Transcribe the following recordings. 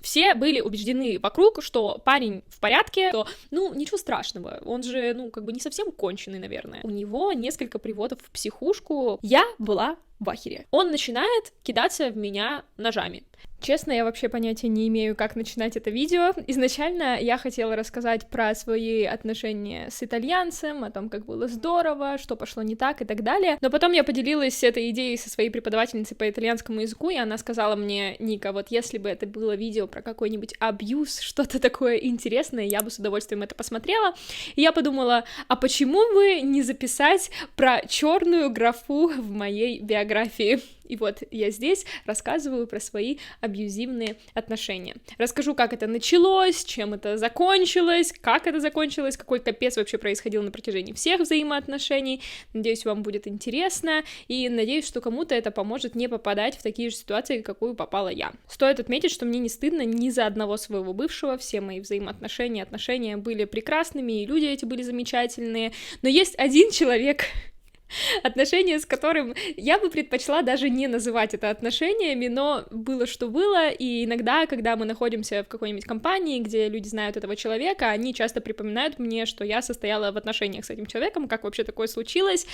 Все были убеждены вокруг, что парень в порядке, то, ничего страшного, он же, не совсем конченый, наверное. У него несколько приводов в психушку. Я была в ахере. Он начинает кидаться в меня ножами. Честно, я вообще понятия не имею, как начинать это видео. Изначально я хотела рассказать про свои отношения с итальянцем, о том, как было здорово, что пошло не так и так далее. Но потом я поделилась этой идеей со своей преподавательницей по итальянскому языку, и она сказала мне: Ника, вот если бы это было видео про какой-нибудь абьюз, что-то такое интересное, я бы с удовольствием это посмотрела. И я подумала, а почему бы не записать про черную графу в моей биографии? И вот я здесь рассказываю про свои абьюзивные отношения. Расскажу, как это началось, чем это закончилось, как это закончилось, какой капец вообще происходил на протяжении всех взаимоотношений. Надеюсь, вам будет интересно, и надеюсь, что кому-то это поможет не попадать в такие же ситуации, в какую попала я. Стоит отметить, что мне не стыдно ни за одного своего бывшего, все мои отношения были прекрасными, и люди эти были замечательные, но есть один человек, отношения с которым я бы предпочла даже не называть это отношениями, но было что было, и иногда, когда мы находимся в какой-нибудь компании, где люди знают этого человека, они часто припоминают мне, что я состояла в отношениях с этим человеком, как вообще такое случилось,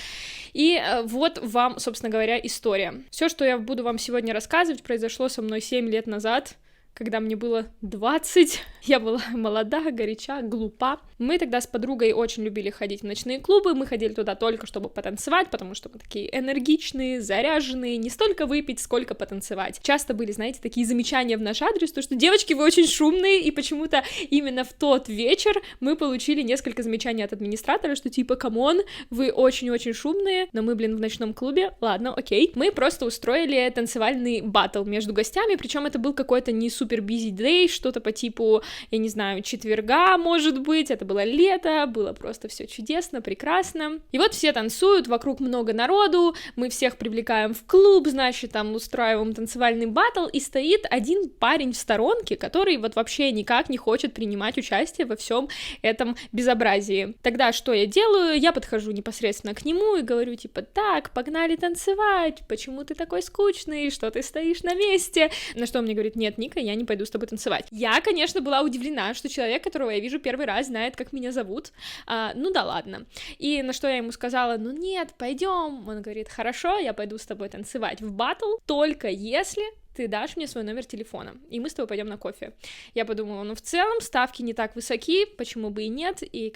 и вот вам, собственно говоря, история. Все, что я буду вам сегодня рассказывать, произошло со мной 7 лет назад, когда мне было 20, я была молода, горяча, глупа. Мы тогда с подругой очень любили ходить в ночные клубы, мы ходили туда только чтобы потанцевать, потому что мы такие энергичные, заряженные, не столько выпить, сколько потанцевать. Часто были, знаете, такие замечания в наш адрес, то что девочки, вы очень шумные, и почему-то именно в тот вечер мы получили несколько замечаний от администратора, что типа, камон, вы очень-очень шумные, но мы, в ночном клубе, ладно, окей. Мы просто устроили танцевальный баттл между гостями, причем это был какой-то не супер busy day, что-то по типу, я не знаю, четверга, может быть, это было лето, было просто все чудесно, прекрасно. И вот все танцуют, вокруг много народу, мы всех привлекаем в клуб, значит, там устраиваем танцевальный баттл, и стоит один парень в сторонке, который вот вообще никак не хочет принимать участие во всем этом безобразии. Тогда что я делаю? Я подхожу непосредственно к нему и говорю, типа, так, погнали танцевать, почему ты такой скучный, что ты стоишь на месте? На что он мне говорит, нет, Ника, я не пойду с тобой танцевать. Я, конечно, была удивлена, что человек, которого я вижу первый раз, знает, как меня зовут. Ну да ладно. И на что я ему сказала, ну нет, пойдем. Он говорит, хорошо, я пойду с тобой танцевать в баттл, только если ты дашь мне свой номер телефона, и мы с тобой пойдем на кофе. Я подумала, ну в целом ставки не так высоки, почему бы и нет, и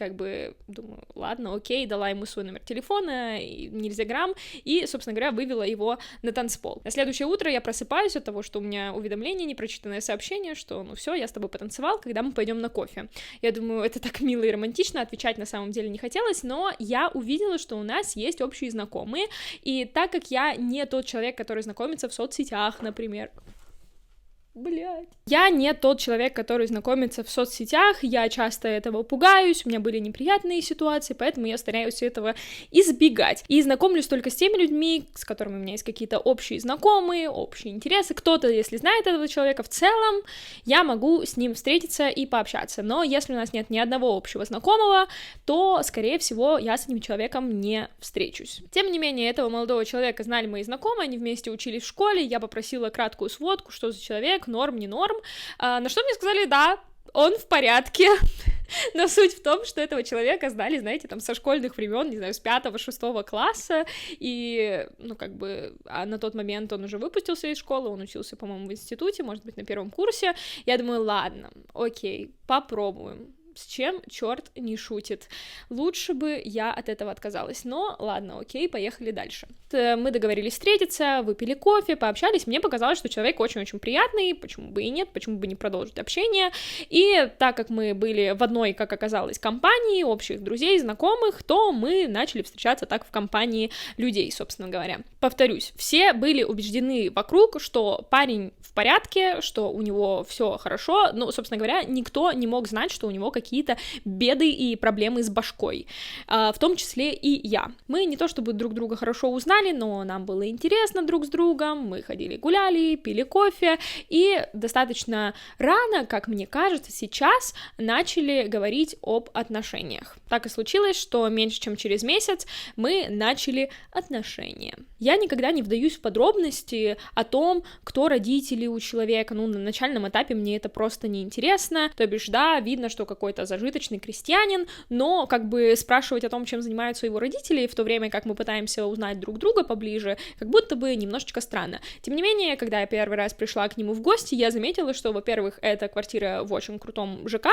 думаю, ладно, окей, дала ему свой номер телефона, нельзя грамм, и, собственно говоря, вывела его на танцпол. На следующее утро я просыпаюсь от того, что у меня уведомление, непрочитанное сообщение, что, ну все, я с тобой потанцевал, когда мы пойдем на кофе. Я думаю, это так мило и романтично, отвечать на самом деле не хотелось, но я увидела, что у нас есть общие знакомые, и так как я не тот человек, который знакомится в соцсетях, например, я не тот человек, который знакомится в соцсетях, я часто этого пугаюсь, у меня были неприятные ситуации, поэтому я стараюсь этого избегать. И знакомлюсь только с теми людьми, с которыми у меня есть какие-то общие знакомые, общие интересы. Кто-то, если знает этого человека в целом, я могу с ним встретиться и пообщаться. Но если у нас нет ни одного общего знакомого, то, скорее всего, я с этим человеком не встречусь. Тем не менее, этого молодого человека знали мои знакомые, они вместе учились в школе, я попросила краткую сводку, что за человек, норм, не норм, на что мне сказали, да, он в порядке, но суть в том, что этого человека знали, знаете, там, со школьных времен, не знаю, с 5-6 класса, и, на тот момент он уже выпустился из школы, он учился, по-моему, в институте, может быть, на 1 курсе, я думаю, ладно, окей, попробуем. С чем черт не шутит. Лучше бы я от этого отказалась, но ладно, окей, поехали дальше. Мы договорились встретиться, выпили кофе, пообщались, мне показалось, что человек очень-очень приятный, почему бы и нет, почему бы не продолжить общение, и так как мы были в одной, как оказалось, компании, общих друзей, знакомых, то мы начали встречаться так в компании людей, собственно говоря. Повторюсь, все были убеждены вокруг, что парень в порядке, что у него все хорошо, но, собственно говоря, никто не мог знать, что у него какие-то какие-то беды и проблемы с башкой, в том числе и я. Мы не то чтобы друг друга хорошо узнали, но нам было интересно друг с другом, мы ходили гуляли, пили кофе, и достаточно рано, как мне кажется, сейчас начали говорить об отношениях. Так и случилось, что меньше чем через месяц мы начали отношения. Я никогда не вдаюсь в подробности о том, кто родители у человека, на начальном этапе мне это просто неинтересно, то бишь, да, видно, что какой-то зажиточный крестьянин, но как бы спрашивать о том, чем занимаются его родители, в то время как мы пытаемся узнать друг друга поближе, как будто бы немножечко странно. Тем не менее, когда я первый раз пришла к нему в гости, я заметила, что, во-первых, это квартира в очень крутом ЖК,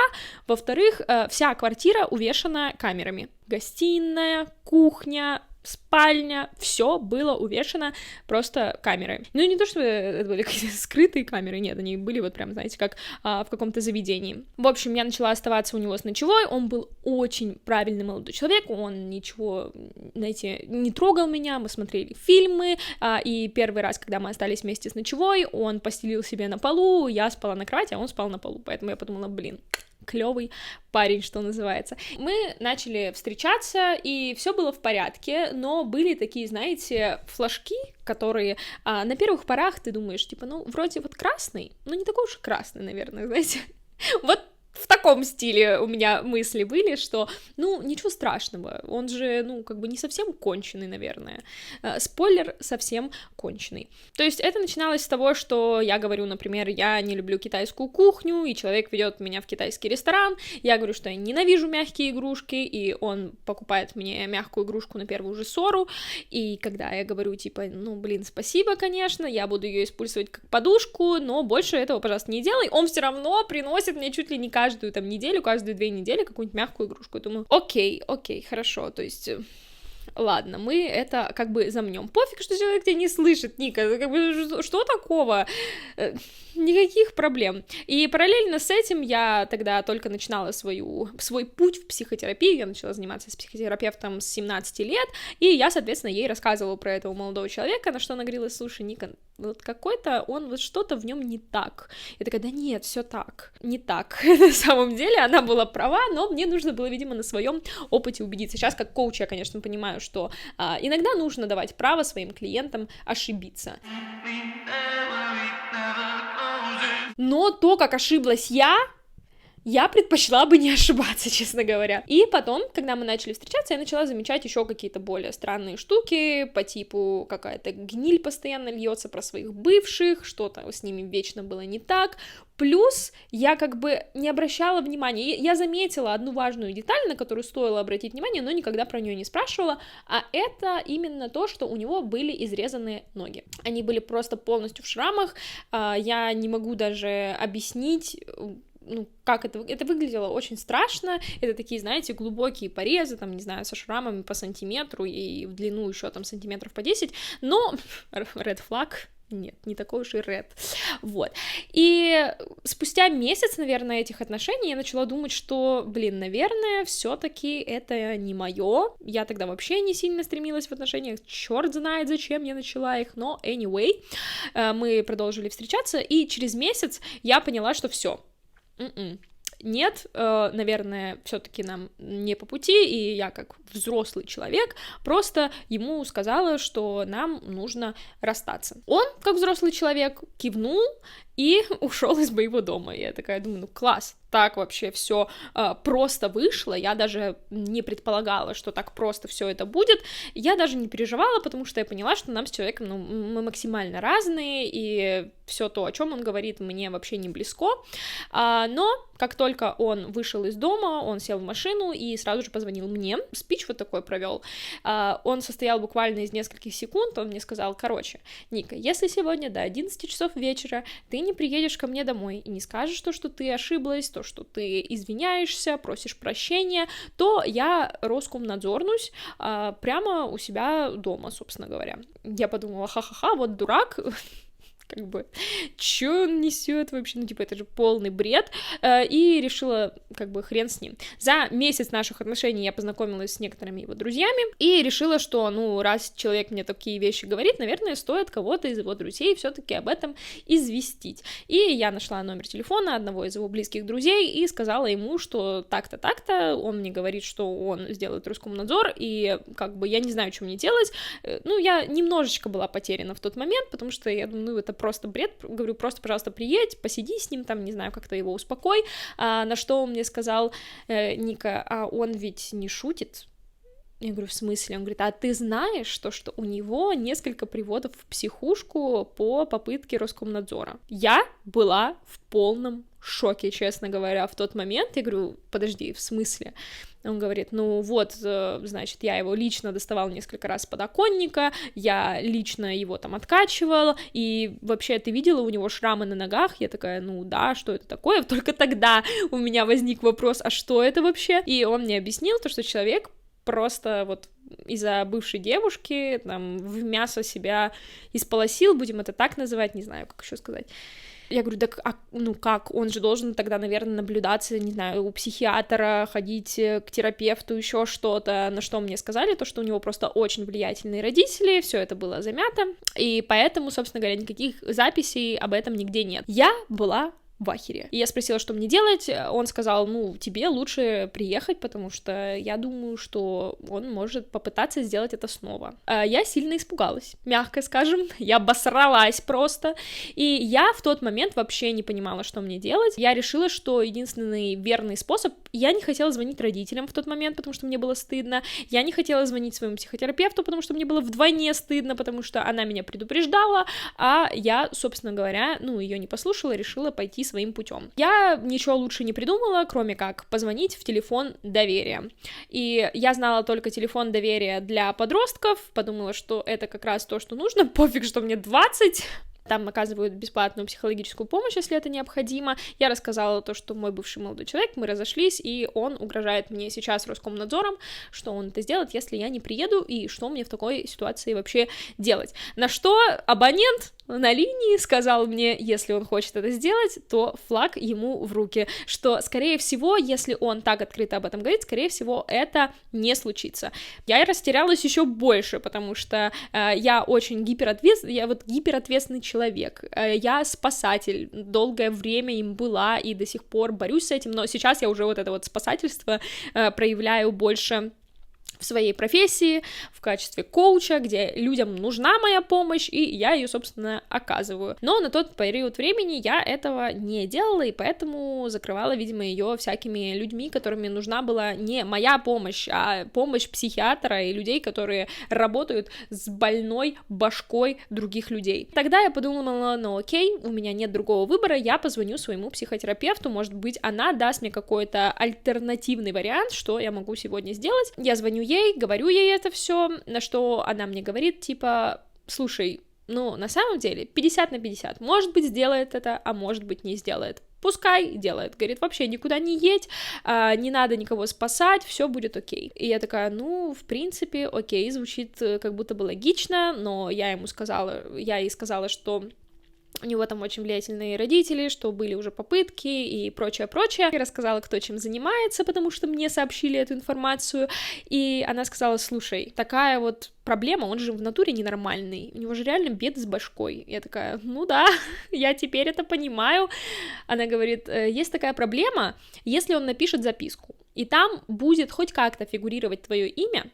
во-вторых, вся квартира увешана камерами. Гостиная, кухня, спальня, все было увешано просто камерой. Не то, что это были какие-то скрытые камеры, нет, они были вот прям, знаете, как в каком-то заведении. В общем, я начала оставаться у него с ночевой, он был очень правильный молодой человек, он ничего, знаете, не трогал меня, мы смотрели фильмы, и первый раз, когда мы остались вместе с ночевой, он постелил себе на полу, я спала на кровати, а он спал на полу, поэтому я подумала, клевый парень, что называется. Мы начали встречаться, и все было в порядке, но были такие, знаете, флажки, которые на первых порах ты думаешь, типа, вроде вот красный, но не такой уж и красный, наверное, знаете, вот в таком стиле у меня мысли были, что, ничего страшного, он же, как бы не совсем конченый, наверное. Спойлер, совсем конченый. То есть это начиналось с того, что я говорю, например, я не люблю китайскую кухню, и человек ведет меня в китайский ресторан, я говорю, что я ненавижу мягкие игрушки, и он покупает мне мягкую игрушку на первую же ссору, и когда я говорю, типа, спасибо, конечно, я буду ее использовать как подушку, но больше этого, пожалуйста, не делай, он все равно приносит мне чуть ли не каждую там неделю, каждые 2 недели какую-нибудь мягкую игрушку. Я думаю, окей, хорошо, то есть... Ладно, мы это как бы замнем. Пофиг, что человек тебя не слышит, Ника, как бы, что такого? Никаких проблем. И параллельно с этим я тогда только начинала свой путь в психотерапию, я начала заниматься с психотерапевтом с 17 лет, и я, соответственно, ей рассказывала про этого молодого человека, на что она говорила, слушай, Ника, вот какой-то он, вот что-то в нем не так. Я такая, да нет, все так, не так. На самом деле она была права, но мне нужно было, видимо, на своем опыте убедиться. Сейчас как коуч я, конечно, понимаю, что иногда нужно давать право своим клиентам ошибиться. Но то, как ошиблась я предпочла бы не ошибаться, честно говоря. И потом, когда мы начали встречаться, я начала замечать еще какие-то более странные штуки, по типу какая-то гниль постоянно льется про своих бывших, что-то с ними вечно было не так. Плюс я как бы не обращала внимания. Я заметила одну важную деталь, на которую стоило обратить внимание, но никогда про нее не спрашивала, а это именно то, что у него были изрезанные ноги. Они были просто полностью в шрамах, я не могу даже объяснить, как это выглядело очень страшно, это такие, знаете, глубокие порезы, там, не знаю, со шрамами по сантиметру и в длину еще там сантиметров по 10, но red flag, нет, не такой уж и red, вот, и спустя месяц, наверное, этих отношений я начала думать, что, наверное, все-таки это не мое, я тогда вообще не сильно стремилась в отношениях, черт знает, зачем я начала их, но anyway, мы продолжили встречаться, и через месяц я поняла, что все. Нет, наверное, все-таки нам не по пути, и я как взрослый человек просто ему сказала, что нам нужно расстаться. Он, как взрослый человек, кивнул и ушел из моего дома. Я такая думаю, класс, так вообще все просто вышло, я даже не предполагала, что так просто все это будет, я даже не переживала, потому что я поняла, что нам с человеком, мы максимально разные, и все то, о чем он говорит, мне вообще не близко, но как только он вышел из дома, он сел в машину и сразу же позвонил мне, спич вот такой провел, он состоял буквально из нескольких секунд, он мне сказал, короче, Ника, если сегодня до 11 часов вечера ты не приедешь ко мне домой и не скажешь то, что ты ошиблась, то, что ты извиняешься, просишь прощения, то я Роскомнадзорнусь прямо у себя дома, собственно говоря. Я подумала, ха-ха-ха, вот дурак, как бы, чё он несет вообще, ну, типа, это же полный бред, и решила, как бы, хрен с ним. За месяц наших отношений я познакомилась с некоторыми его друзьями, и решила, что, ну, раз человек мне такие вещи говорит, наверное, стоит кого-то из его друзей все-таки об этом известить. И я нашла номер телефона одного из его близких друзей и сказала ему, что так-то, так-то, он мне говорит, что он сделает Роскомнадзор, и, как бы, я не знаю, что мне делать. Ну, я немножечко была потеряна в тот момент, потому что я думаю, ну, это просто бред, говорю, просто, пожалуйста, приедь, посиди с ним там, не знаю, как-то его успокой, на что он мне сказал: Ника, а он ведь не шутит? Я говорю, в смысле? Он говорит, а ты знаешь, что у него несколько приводов в психушку по попытке Роскомнадзора? Я была в полном шоке, честно говоря, в тот момент. Я говорю, подожди, в смысле? Он говорит, ну вот, значит, я его лично доставал несколько раз с подоконника, я лично его там откачивал, и вообще ты видела у него шрамы на ногах? Я такая, ну да, что это такое? Только тогда у меня возник вопрос, а что это вообще? И он мне объяснил то, что человек просто вот из-за бывшей девушки там в мясо себя исполосил, будем это так называть, не знаю, как еще сказать. Я говорю, так, ну как, он же должен тогда, наверное, наблюдаться, не знаю, у психиатра, ходить к терапевту, еще что-то, на что мне сказали, то, что у него просто очень влиятельные родители, все это было замято, и поэтому, собственно говоря, никаких записей об этом нигде нет. Я была в ахере. И я спросила, что мне делать, он сказал, ну, тебе лучше приехать, потому что я думаю, что он может попытаться сделать это снова. Я сильно испугалась, мягко скажем, я обосралась просто, и я в тот момент вообще не понимала, что мне делать. Я решила, что единственный верный способ, я не хотела звонить родителям в тот момент, потому что мне было стыдно, я не хотела звонить своему психотерапевту, потому что мне было вдвойне стыдно, потому что она меня предупреждала, а я, собственно говоря, ну, ее не послушала, решила пойти своим путем. Я ничего лучше не придумала, кроме как позвонить в телефон доверия. И я знала только телефон доверия для подростков, подумала, что это как раз то, что нужно, пофиг, что мне 20, там оказывают бесплатную психологическую помощь, если это необходимо. Я рассказала то, что мой бывший молодой человек, мы разошлись, и он угрожает мне сейчас Роскомнадзором, что он это сделает, если я не приеду, и что мне в такой ситуации вообще делать. На что абонент на линии сказал мне, если он хочет это сделать, то флаг ему в руки, что, скорее всего, если он так открыто об этом говорит, скорее всего, это не случится. Я растерялась еще больше, потому что я очень гиперответственный человек, я спасатель, долгое время им была и до сих пор борюсь с этим, но сейчас я уже вот это вот спасательство проявляю больше в своей профессии, в качестве коуча, где людям нужна моя помощь, и я ее, собственно, оказываю. Но на тот период времени я этого не делала, и поэтому закрывала, видимо, ее всякими людьми, которыми нужна была не моя помощь, а помощь психиатра и людей, которые работают с больной башкой других людей. Тогда я подумала, ну окей, у меня нет другого выбора, я позвоню своему психотерапевту, может быть, она даст мне какой-то альтернативный вариант, что я могу сегодня сделать. Я звоню ей, говорю ей это все, на что она мне говорит, типа, слушай, ну, на самом деле, 50/50, может быть, сделает это, а может быть, не сделает. Пускай делает, говорит, вообще никуда не едь, не надо никого спасать, все будет окей. И я такая, ну, в принципе, окей, звучит как будто бы логично, но я ей сказала, что у него там очень влиятельные родители, что были уже попытки и прочее. Я рассказала, кто чем занимается, потому что мне сообщили эту информацию, и она сказала, слушай, такая вот проблема, он же в натуре ненормальный, у него же реально беды с башкой. Я такая, ну да, я теперь это понимаю. Она говорит, есть такая проблема, если он напишет записку, и там будет хоть как-то фигурировать твое имя,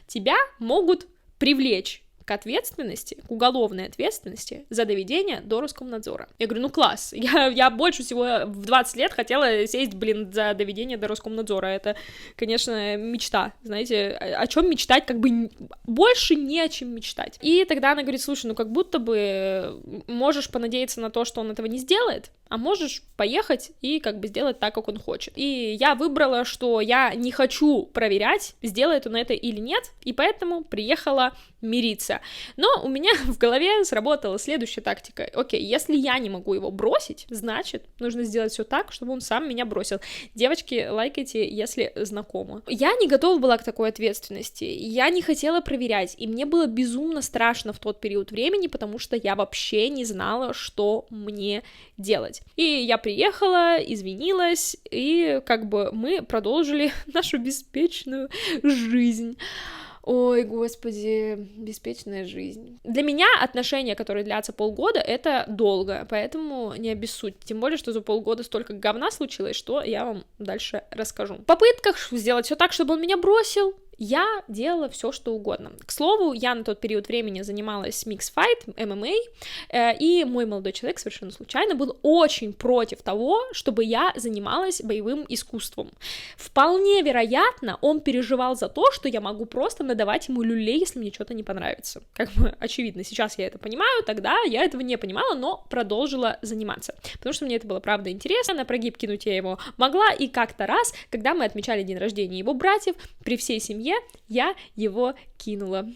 тебя могут привлечь к ответственности, к уголовной ответственности за доведение до Роскомнадзора. Я говорю, ну класс, я больше всего в 20 лет хотела сесть, за доведение до Роскомнадзора, это, конечно, мечта, знаете, о чем мечтать, как бы больше не о чем мечтать. И тогда она говорит, слушай, ну как будто бы можешь понадеяться на то, что он этого не сделает, а можешь поехать и как бы сделать так, как он хочет. И я выбрала, что я не хочу проверять, сделает он это или нет, и поэтому приехала мириться. Но у меня в голове сработала следующая тактика. Окей, если я не могу его бросить, значит, нужно сделать все так, чтобы он сам меня бросил. Девочки, лайкайте, если знакомы. Я не готова была к такой ответственности, я не хотела проверять, и мне было безумно страшно в тот период времени, потому что я вообще не знала, что мне делать. И я приехала, извинилась, и как бы мы продолжили нашу беспечную жизнь. Ой, господи, беспечная жизнь. Для меня отношения, которые длятся полгода, это долго, поэтому не обессудьте. Тем более, что за полгода столько говна случилось, что я вам дальше расскажу. В попытках сделать все так, чтобы он меня бросил, я делала все, что угодно. К слову, я на тот период времени занималась Mixed Fight, MMA, и мой молодой человек совершенно случайно был очень против того, чтобы я занималась боевым искусством. Вполне вероятно, он переживал за то, что я могу просто надавать ему люлей, если мне что-то не понравится. Как бы очевидно, сейчас я это понимаю, тогда я этого не понимала, но продолжила заниматься, потому что мне это было правда интересно. На прогиб кинуть я его могла, и как-то раз, когда мы отмечали день рождения его братьев, при всей семье я его кинула.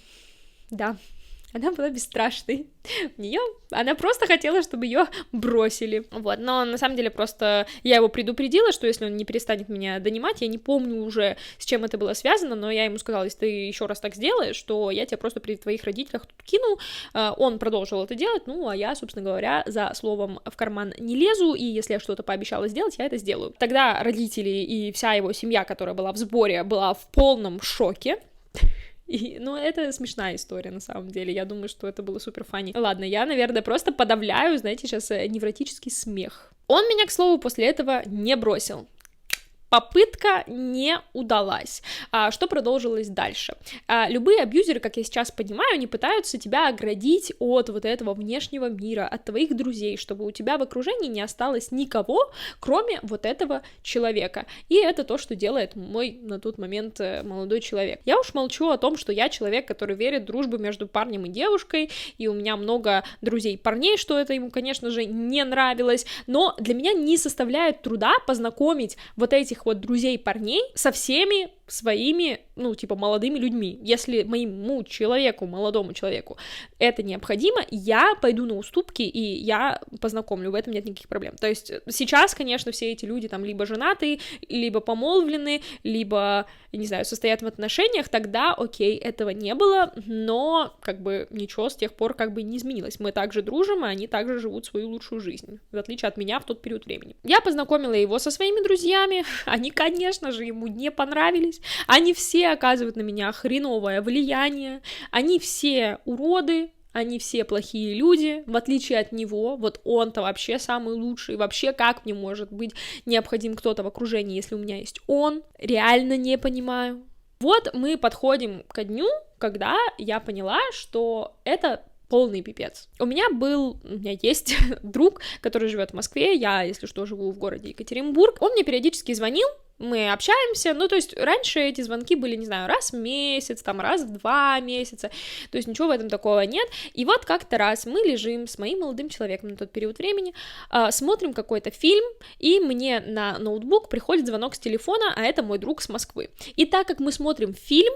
Да, она была бесстрашной. Она просто хотела, чтобы ее бросили. Вот, но на самом деле просто я его предупредила, что если он не перестанет меня донимать, я не помню уже, с чем это было связано, но я ему сказала, если ты еще раз так сделаешь, что я тебя просто при твоих родителях тут кину. Он продолжил это делать, ну, а я, собственно говоря, за словом в карман не лезу, и если я что-то пообещала сделать, я это сделаю. Тогда родители и вся его семья, которая была в сборе, была в полном шоке. Ну, это смешная история, на самом деле, я думаю, что это было супер фанни. Ладно, я, наверное, просто подавляю, знаете, сейчас невротический смех. Он меня, к слову, после этого не бросил. Попытка не удалась. Что продолжилось дальше? Любые абьюзеры, как я сейчас понимаю, они пытаются тебя оградить от вот этого внешнего мира, от твоих друзей, чтобы у тебя в окружении не осталось никого, кроме вот этого человека. И это то, что делает мой на тот момент молодой человек. Я уж молчу о том, что я человек, который верит в дружбу между парнем и девушкой, и у меня много друзей парней, что это ему, конечно же, не нравилось, но для меня не составляет труда познакомить вот этих вот друзей парней со всеми своими, ну, типа, молодыми людьми. Если моему человеку, молодому человеку это необходимо, я пойду на уступки, и я познакомлю, в этом нет никаких проблем. То есть сейчас, конечно, все эти люди там либо женаты, либо помолвлены, либо, не знаю, состоят в отношениях, тогда, окей, этого не было, но, как бы, ничего с тех пор, как бы, не изменилось. Мы также дружим, и они также живут свою лучшую жизнь, в отличие от меня в тот период времени. Я познакомила его со своими друзьями, они, конечно же, ему не понравились, они все оказывают на меня хреновое влияние, они все уроды, они все плохие люди, в отличие от него, вот он-то вообще самый лучший, вообще как мне может быть необходим кто-то в окружении, если у меня есть он, реально не понимаю. Вот мы подходим ко дню, когда я поняла, что это полный пипец. У меня есть друг, который живет в Москве, я, если что, живу в городе Екатеринбург, он мне периодически звонил, мы общаемся, ну, то есть раньше эти звонки были, не знаю, раз в месяц, там, раз в 2 месяца, то есть ничего в этом такого нет, и вот как-то раз мы лежим с моим молодым человеком на тот период времени, смотрим какой-то фильм, и мне на ноутбук приходит звонок с телефона, а это мой друг с Москвы, и так как мы смотрим фильм,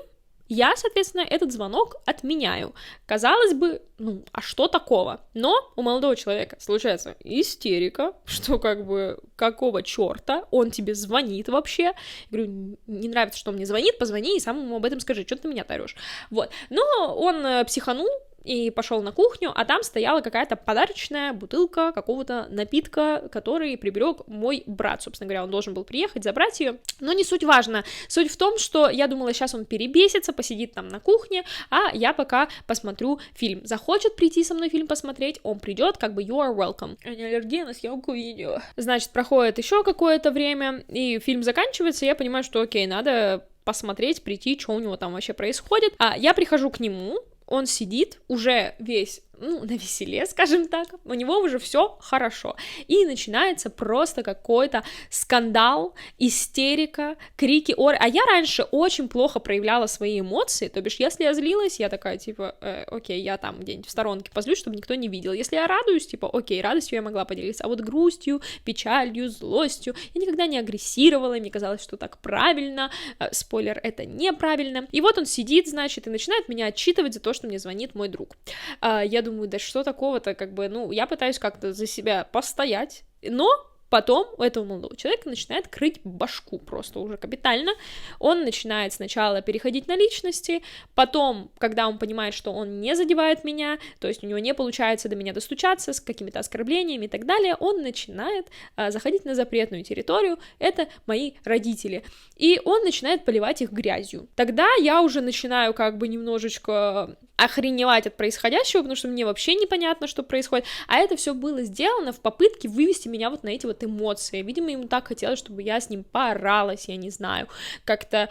я, соответственно, этот звонок отменяю. Казалось бы, ну, а что такого? Но у молодого человека случается истерика, что как бы, какого черта он тебе звонит вообще? Я говорю, не нравится, что он мне звонит, позвони и сам ему об этом скажи, что ты меня тарешь. Вот, но он психанул, и пошел на кухню, а там стояла какая-то подарочная бутылка какого-то напитка, который приберег мой брат, собственно говоря, он должен был приехать, забрать ее, но не суть важно, суть в том, что я думала, сейчас он перебесится, посидит там на кухне, а я пока посмотрю фильм, захочет прийти со мной фильм посмотреть, он придет, как бы you are welcome, а не аллергия на съемку видео. Значит, проходит еще какое-то время, и фильм заканчивается, я понимаю, что окей, надо посмотреть, прийти, что у него там вообще происходит, а я прихожу к нему, он сидит, уже весь на веселе, скажем так, у него уже все хорошо, и начинается просто какой-то скандал, истерика, крики, оры, а я раньше очень плохо проявляла свои эмоции, то бишь, если я злилась, я такая, типа, окей, я там где-нибудь в сторонке позлюсь, чтобы никто не видел, если я радуюсь, типа, окей, радостью я могла поделиться, а вот грустью, печалью, злостью, я никогда не агрессировала, мне казалось, что так правильно, спойлер, это неправильно, и вот он сидит, значит, и начинает меня отчитывать за то, что мне звонит мой друг, я думаю, да что такого-то, как бы, я пытаюсь как-то за себя постоять, но потом у этого молодого человека начинает крыть башку просто уже капитально, он начинает сначала переходить на личности, потом, когда он понимает, что он не задевает меня, то есть у него не получается до меня достучаться с какими-то оскорблениями и так далее, он начинает заходить на запретную территорию, это мои родители, и он начинает поливать их грязью. Тогда я уже начинаю как бы немножечко охреневать от происходящего, потому что мне вообще непонятно, что происходит, а это все было сделано в попытке вывести меня вот на эти вот эмоции, видимо, ему так хотелось, чтобы я с ним пооралась, я не знаю, как-то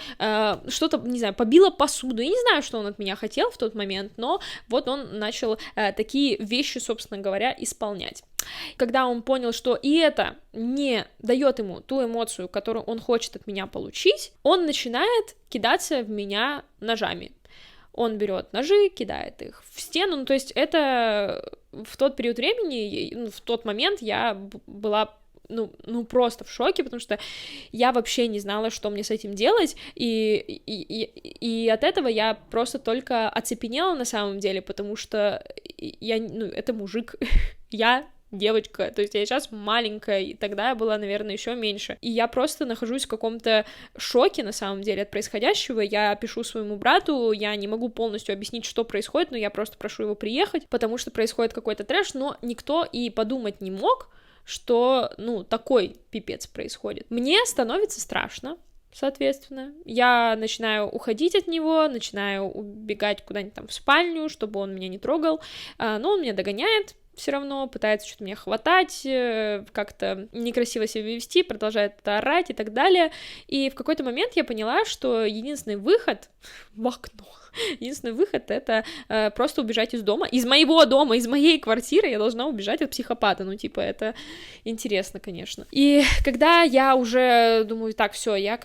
что-то, не знаю, побила посуду, я не знаю, что он от меня хотел в тот момент, но вот он начал такие вещи, собственно говоря, исполнять. Когда он понял, что и это не дает ему ту эмоцию, которую он хочет от меня получить, он начинает кидаться в меня ножами. Он берет ножи, кидает их в стену, то есть это в тот период времени, в тот момент я была просто в шоке, потому что я вообще не знала, что мне с этим делать, и от этого я просто только оцепенела на самом деле, потому что это мужик, я девочка, то есть я сейчас маленькая, и тогда я была, наверное, еще меньше, и я просто нахожусь в каком-то шоке, на самом деле, от происходящего, я пишу своему брату, я не могу полностью объяснить, что происходит, но я просто прошу его приехать, потому что происходит какой-то трэш, но никто и подумать не мог, что, такой пипец происходит. Мне становится страшно, соответственно, я начинаю уходить от него, начинаю убегать куда-нибудь там в спальню, чтобы он меня не трогал, но он меня догоняет, все равно пытается что-то меня хватать, как-то некрасиво себя вести, продолжает орать и так далее, и в какой-то момент я поняла, что единственный выход в окно, единственный выход — это просто убежать из дома, из моего дома, из моей квартиры я должна убежать от психопата, это интересно, конечно. И когда я уже думаю, так, все, я,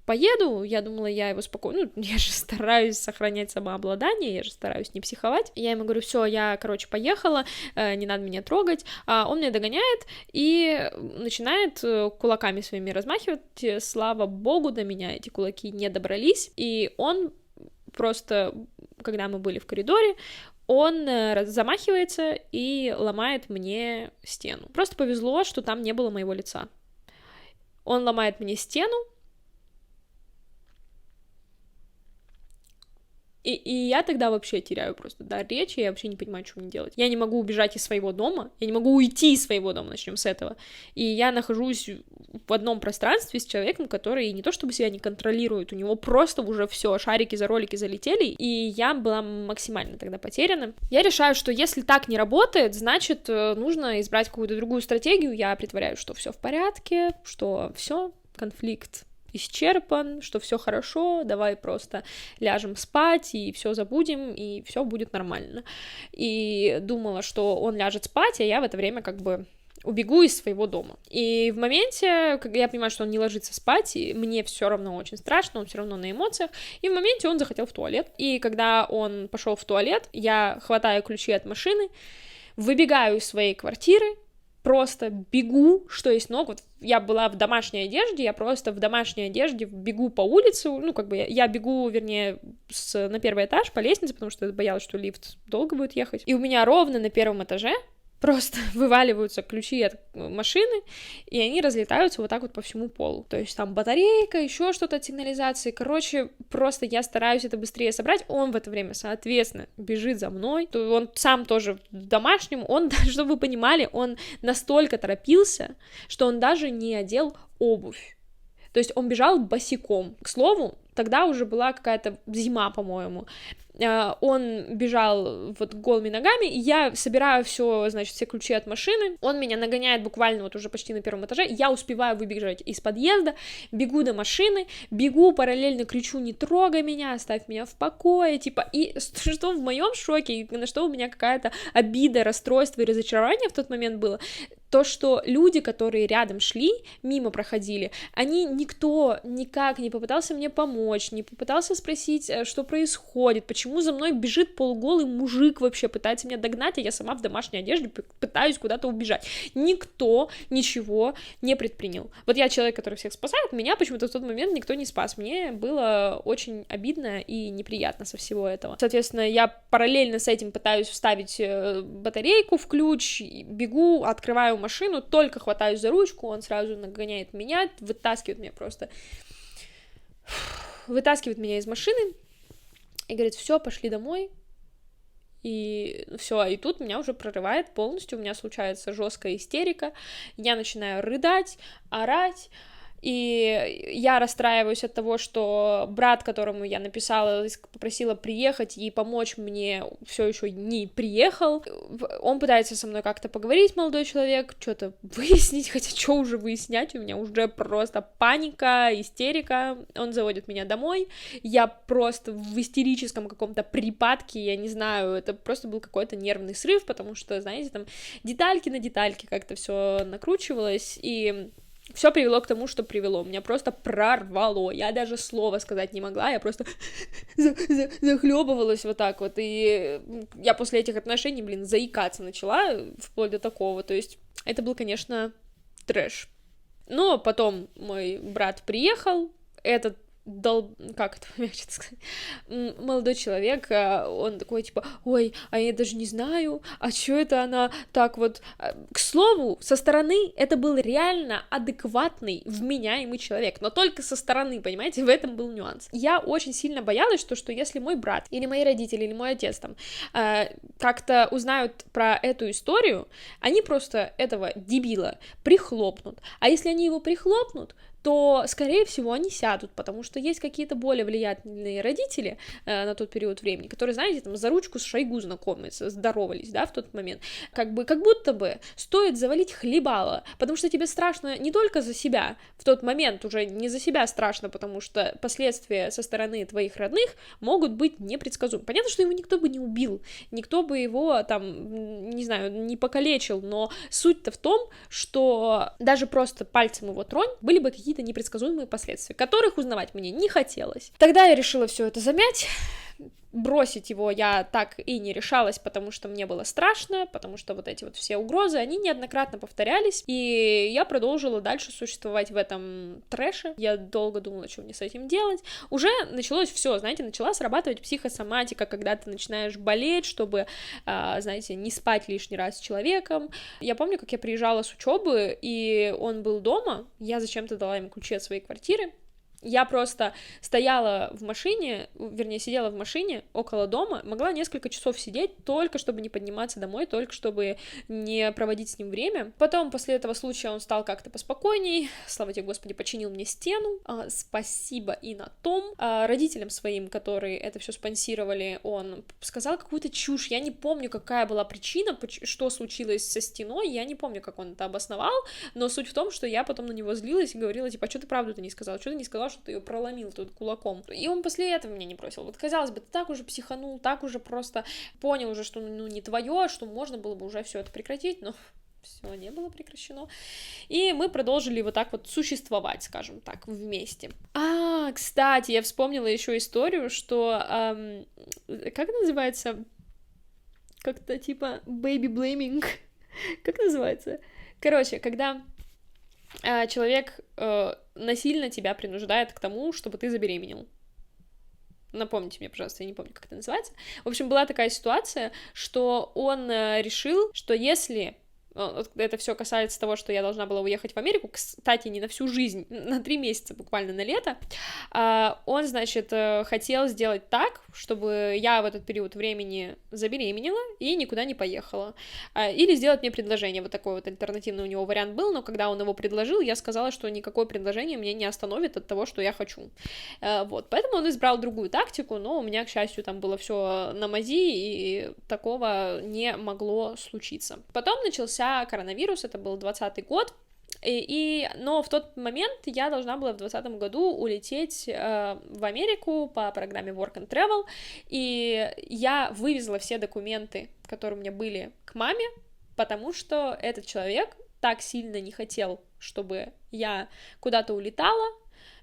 поеду, я думала, я его спокойно, я же стараюсь сохранять самообладание, я же стараюсь не психовать, я ему говорю, все, я, поехала, не надо меня трогать, он меня догоняет и начинает кулаками своими размахивать, слава богу, до меня эти кулаки не добрались, и он просто, когда мы были в коридоре, он замахивается и ломает мне стену. Просто повезло, что там не было моего лица. Он ломает мне стену, и я тогда вообще теряю просто дар речи, я вообще не понимаю, что мне делать. Я не могу убежать из своего дома, я не могу уйти из своего дома, начнем с этого. И я нахожусь в одном пространстве с человеком, который не то чтобы себя не контролирует, у него просто уже все, шарики за ролики залетели, и я была максимально тогда потеряна. Я решаю, что если так не работает, значит, нужно избрать какую-то другую стратегию. Я притворяюсь, что все в порядке, что все, конфликт исчерпан, что все хорошо, давай просто ляжем спать и все забудем, и все будет нормально. И думала, что он ляжет спать, а я в это время убегу из своего дома. И в моменте, когда я понимаю, что он не ложится спать, и мне все равно очень страшно, он все равно на эмоциях, и в моменте он захотел в туалет. И когда он пошел в туалет, я хватаю ключи от машины, выбегаю из своей квартиры, просто бегу, что есть ног, я была в домашней одежде, я просто в домашней одежде бегу по улице, я бегу, вернее, на первый этаж по лестнице, потому что боялась, что лифт долго будет ехать, и у меня ровно на первом этаже просто вываливаются ключи от машины, и они разлетаются вот так вот по всему полу. То есть там батарейка, еще что-то от сигнализации. Просто я стараюсь это быстрее собрать. Он в это время, соответственно, бежит за мной. Он сам тоже в домашнем. Чтобы вы понимали, он настолько торопился, что он даже не одел обувь. То есть он бежал босиком. К слову, тогда уже была какая-то зима, по-моему. он бежал вот голыми ногами, я собираю все, значит, все ключи от машины, он меня нагоняет буквально вот уже почти на первом этаже, я успеваю выбежать из подъезда, бегу до машины, бегу, параллельно кричу: не трогай меня, оставь меня в покое, типа, и что в моем шоке, и на что у меня какая-то обида, расстройство и разочарование в тот момент было, то, что люди, которые рядом шли, мимо проходили, никто никак не попытался мне помочь, не попытался спросить, что происходит, почему за мной бежит полуголый мужик вообще, пытается меня догнать, а я сама в домашней одежде пытаюсь куда-то убежать. Никто ничего не предпринял. Вот я человек, который всех спасает, меня почему-то в тот момент никто не спас. Мне было очень обидно и неприятно со всего этого. Соответственно, я параллельно с этим пытаюсь вставить батарейку в ключ, бегу, открываю машину, только хватаюсь за ручку, он сразу нагоняет меня, вытаскивает меня из машины и говорит: все, пошли домой. И все, и тут меня уже прорывает полностью, у меня случается жесткая истерика, я начинаю рыдать, орать, и я расстраиваюсь от того, что брат, которому я написала, попросила приехать и помочь мне, все еще не приехал. Он пытается со мной как-то поговорить, молодой человек, что-то выяснить, хотя что уже выяснять, у меня уже просто паника, истерика. Он заводит меня домой, я просто в истерическом каком-то припадке, я не знаю, это просто был какой-то нервный срыв, потому что, знаете, там детальки на детальки как-то все накручивалось, и все привело к тому, что привело. Меня просто прорвало. Я даже слова сказать не могла. Я просто захлебывалась вот так вот. И я после этих отношений, заикаться начала, вплоть до такого. То есть это был, конечно, трэш. Но потом мой брат приехал. Этот как это мягче сказать, молодой человек, он такой, типа: ой, а я даже не знаю, а чё это она так вот... К слову, со стороны это был реально адекватный, вменяемый человек, но только со стороны, понимаете, в этом был нюанс. Я очень сильно боялась, что если мой брат, или мои родители, или мой отец там как-то узнают про эту историю, они просто этого дебила прихлопнут, а если они его прихлопнут, то, скорее всего, они сядут, потому что есть какие-то более влиятельные родители на тот период времени, которые, знаете, там за ручку с Шойгу знакомятся, здоровались, да, в тот момент, как будто бы стоит завалить хлебало, потому что тебе страшно не только за себя, в тот момент уже не за себя страшно, потому что последствия со стороны твоих родных могут быть непредсказуемы. Понятно, что его никто бы не убил, никто бы его там, не знаю, не покалечил, но суть-то в том, что даже просто пальцем его тронь, были бы какие-то непредсказуемые последствия, которых узнавать мне не хотелось. Тогда я решила все это замять. Бросить его я так и не решалась, потому что мне было страшно, потому что вот эти вот все угрозы, они неоднократно повторялись, и я продолжила дальше существовать в этом трэше. Я долго думала, что мне с этим делать. Уже началось все, знаете, начала срабатывать психосоматика, когда ты начинаешь болеть, чтобы, знаете, не спать лишний раз с человеком. Я помню, как я приезжала с учебы, и он был дома, я зачем-то дала ему ключи от своей квартиры. Я просто стояла в машине, вернее, сидела в машине около дома, могла несколько часов сидеть, только чтобы не подниматься домой, только чтобы не проводить с ним время. Потом, после этого случая, он стал как-то поспокойней, слава тебе, Господи, починил мне стену, спасибо и на том. Родителям своим, которые это все спонсировали, он сказал какую-то чушь, я не помню, какая была причина, что случилось со стеной, я не помню, как он это обосновал, но суть в том, что я потом на него злилась и говорила, типа: а что ты правду-то не сказал, что ты не сказал, что ты ее проломил тут кулаком. И он после этого меня не бросил. Вот, казалось бы, ты так уже психанул, так уже просто понял уже, что не твое, что можно было бы уже все это прекратить, но все не было прекращено. И мы продолжили вот так вот существовать, скажем так, вместе. Кстати, я вспомнила еще историю, что как называется? Как-то типа baby blaming. Как называется? Короче, когда человек насильно тебя принуждает к тому, чтобы ты забеременел. Напомните мне, пожалуйста, я не помню, как это называется. В общем, была такая ситуация, что он решил, что если... Это все касается того, что я должна была уехать в Америку, кстати, не на всю жизнь, на 3 месяца, буквально на лето. Он, значит, хотел сделать так, чтобы я в этот период времени забеременела и никуда не поехала. Или сделать мне предложение. Вот такой вот альтернативный у него вариант был, но когда он его предложил, я сказала, что никакое предложение меня не остановит от того, что я хочу. Вот, поэтому он избрал другую тактику, но у меня, к счастью, там было все на мази, и такого не могло случиться. Потом начался коронавирус, это был 2020 год, но в тот момент я должна была в 2020 году улететь в Америку по программе Work and Travel, и я вывезла все документы, которые у меня были, к маме, потому что этот человек так сильно не хотел, чтобы я куда-то улетала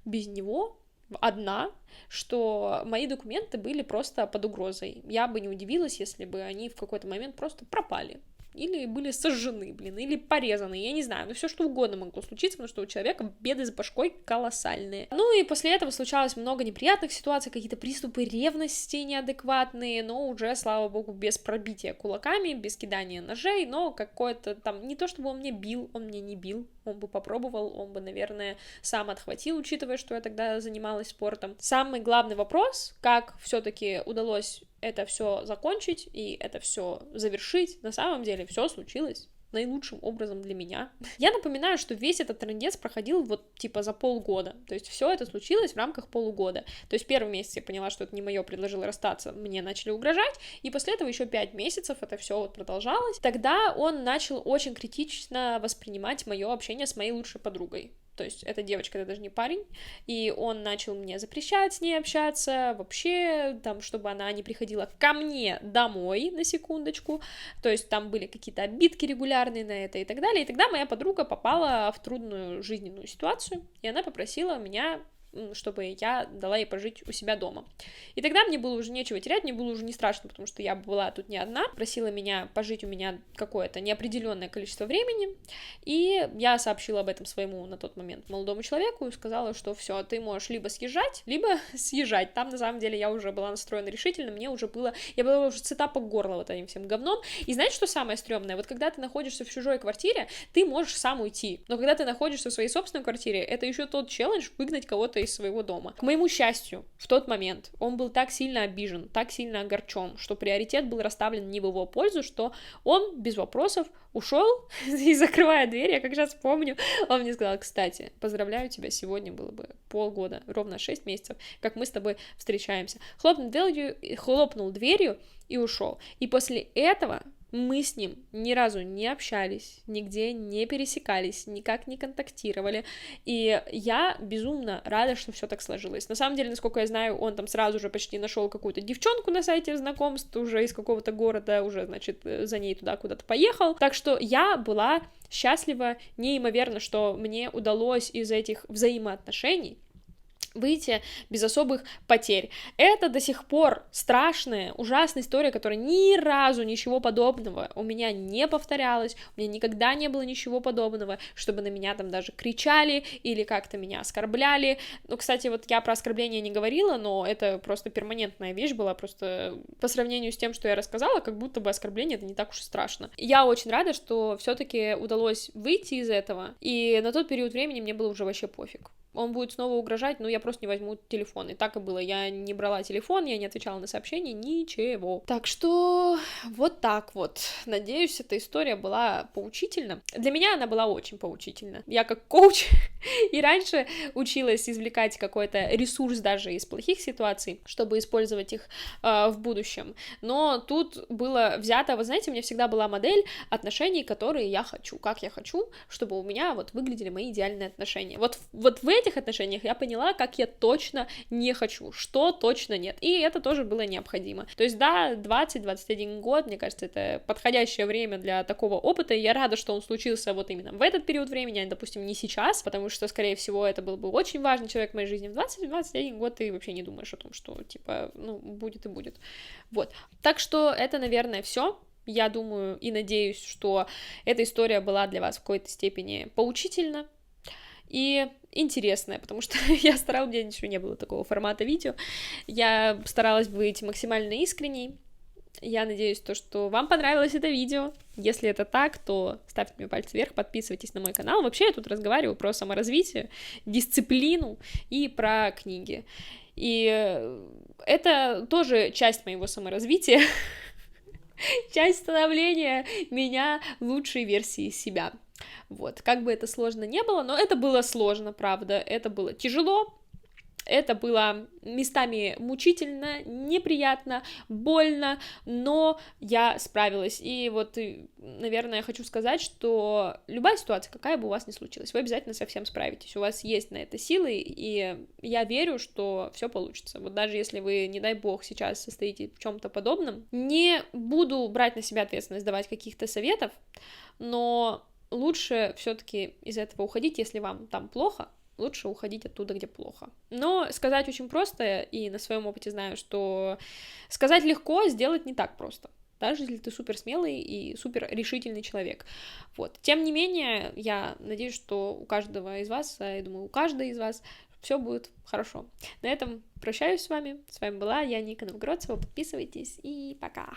без него, одна, что мои документы были просто под угрозой. Я бы не удивилась, если бы они в какой-то момент просто пропали. Или были сожжены, или порезаны, я не знаю, все что угодно могло случиться, потому что у человека беды с башкой колоссальные. Ну и после этого случалось много неприятных ситуаций, какие-то приступы ревности неадекватные, но уже, слава богу, без пробития кулаками, без кидания ножей, но какое-то там, не то чтобы он меня бил, он меня не бил, он бы попробовал, он бы, наверное, сам отхватил, учитывая, что я тогда занималась спортом. Самый главный вопрос, как все-таки удалось это все закончить и это все завершить, на самом деле все случилось наилучшим образом для меня. Я напоминаю, что весь этот трындец проходил вот типа за полгода, то есть все это случилось в рамках полугода, то есть первый месяц я поняла, что это не мое, предложила расстаться, мне начали угрожать, и после этого еще 5 месяцев это все вот продолжалось. Тогда он начал очень критично воспринимать мое общение с моей лучшей подругой. То есть эта девочка, это даже не парень, и он начал мне запрещать с ней общаться, вообще, там, чтобы она не приходила ко мне домой, на секундочку, то есть там были какие-то обидки регулярные на это и так далее, и тогда моя подруга попала в трудную жизненную ситуацию, и она попросила меня, чтобы я дала ей пожить у себя дома. И тогда мне было уже нечего терять, мне было уже не страшно, потому что я была тут не одна, просила меня пожить у меня какое-то неопределенное количество времени, и я сообщила об этом своему на тот момент молодому человеку и сказала, что все, ты можешь либо съезжать, либо съезжать. Там, на самом деле, я уже была настроена решительно, я была уже сыта по горло вот этим всем говном, и знаете, что самое стрёмное? Вот когда ты находишься в чужой квартире, ты можешь сам уйти, но когда ты находишься в своей собственной квартире, это еще тот челлендж выгнать кого-то из своего дома. К моему счастью, в тот момент он был так сильно обижен, так сильно огорчен, что приоритет был расставлен не в его пользу, что он без вопросов ушел и, закрывая дверь, я как сейчас помню, он мне сказал: кстати, поздравляю тебя, сегодня было бы полгода, ровно 6 месяцев, как мы с тобой встречаемся. Хлопнул дверью и ушел. И после этого мы с ним ни разу не общались, нигде не пересекались, никак не контактировали, и я безумно рада, что все так сложилось. На самом деле, насколько я знаю, он там сразу же почти нашел какую-то девчонку на сайте знакомств, уже из какого-то города, уже, значит, за ней туда куда-то поехал, так что я была счастлива неимоверно, что мне удалось из этих взаимоотношений выйти без особых потерь. Это до сих пор страшная, ужасная история, которая ни разу ничего подобного у меня не повторялась, у меня никогда не было ничего подобного, чтобы на меня там даже кричали или как-то меня оскорбляли. Ну, кстати, вот я про оскорбление не говорила, но это просто перманентная вещь была, просто по сравнению с тем, что я рассказала, как будто бы оскорбление — это не так уж и страшно. Я очень рада, что все-таки удалось выйти из этого, и на тот период времени мне было уже вообще пофиг. Он будет снова угрожать, но я просто не возьму телефон. И так и было. Я не брала телефон, я не отвечала на сообщения, ничего. Так что вот так вот. Надеюсь, эта история была поучительна. Для меня она была очень поучительна. Я как коуч и раньше училась извлекать какой-то ресурс даже из плохих ситуаций, чтобы использовать их в будущем. Но тут было взято, вы знаете, у меня всегда была модель отношений, которые я хочу. Как я хочу, чтобы у меня вот выглядели мои идеальные отношения. Вот в этих отношениях я поняла, как я точно не хочу, что точно нет, и это тоже было необходимо. То есть, да, 20-21 год, мне кажется, это подходящее время для такого опыта, и я рада, что он случился вот именно в этот период времени, а, допустим, не сейчас, потому что, скорее всего, это был бы очень важный человек в моей жизни. В 20-21 год ты вообще не думаешь о том, что, типа, ну, будет и будет. Вот. Так что это, наверное, все. Я думаю и надеюсь, что эта история была для вас в какой-то степени поучительна и интересная, потому что я старалась, у меня еще не было такого формата видео, я старалась быть максимально искренней. Я надеюсь, что вам понравилось это видео. Если это так, то ставьте мне пальцы вверх, подписывайтесь на мой канал. Вообще я тут разговариваю про саморазвитие, дисциплину и про книги. И это тоже часть моего саморазвития, часть становления меня лучшей версией себя. Вот, как бы это сложно не было, но это было сложно, правда, это было тяжело, это было местами мучительно, неприятно, больно, но я справилась. И вот, наверное, я хочу сказать, что любая ситуация, какая бы у вас ни случилась, вы обязательно со всем справитесь. У вас есть на это силы, и я верю, что все получится. Вот даже если вы, не дай бог, сейчас состоите в чем-то подобном, не буду брать на себя ответственность давать каких-то советов, но лучше все-таки из этого уходить, если вам там плохо. Лучше уходить оттуда, где плохо. Но сказать очень просто, и на своем опыте знаю, что сказать легко, сделать не так просто, даже если ты супер смелый и супер решительный человек. Вот. Тем не менее, я надеюсь, что у каждого из вас, я думаю, у каждой из вас все будет хорошо. На этом прощаюсь с вами. С вами была я, Ника Новгородцева. Подписывайтесь и пока!